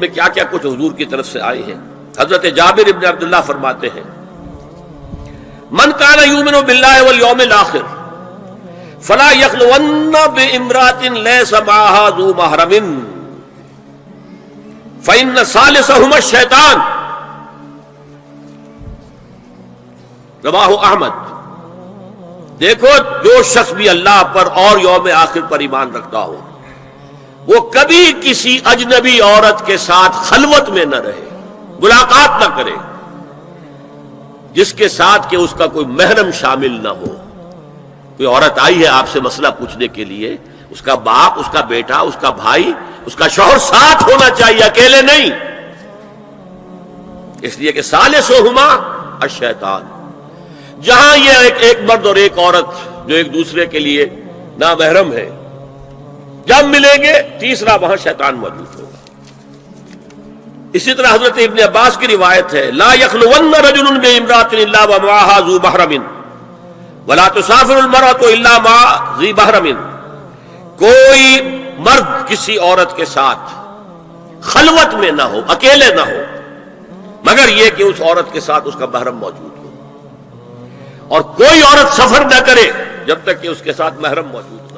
میں کیا کیا کچھ حضور کی طرف سے آئے ہیں۔ حضرت جابر ابن عبداللہ فرماتے ہیں من کان یؤمن باللہ والیوم الآخر فلا یخلون بامرأۃ لیس معها ذو محرم فإن ثالثہما الشیطان، رواہ احمد۔ دیکھو، جو شخص بھی اللہ پر اور یوم آخر پر ایمان رکھتا ہو وہ کبھی کسی اجنبی عورت کے ساتھ خلوت میں نہ رہے، ملاقات نہ کرے جس کے ساتھ کہ اس کا کوئی محرم شامل نہ ہو۔ کوئی عورت آئی ہے آپ سے مسئلہ پوچھنے کے لیے، اس کا باپ، اس کا بیٹا، اس کا بھائی، اس کا شوہر ساتھ ہونا چاہیے، اکیلے نہیں، اس لیے کہ ثالثہما الشیطان۔ جہاں یہ ایک مرد اور ایک عورت جو ایک دوسرے کے لیے نامحرم ہے، جب ملیں گے تیسرا وہاں شیطان موجود ہوگا۔ اسی طرح حضرت ابن عباس کی روایت ہے لا یخلون رجل بامرأۃ الا ومعها ذو محرم ولا تسافر المرأة الا مع ذی محرم۔ کوئی مرد کسی عورت کے ساتھ خلوت میں نہ ہو، اکیلے نہ ہو، مگر یہ کہ اس عورت کے ساتھ اس کا محرم موجود ہو، اور کوئی عورت سفر نہ کرے جب تک کہ اس کے ساتھ محرم موجود ہو۔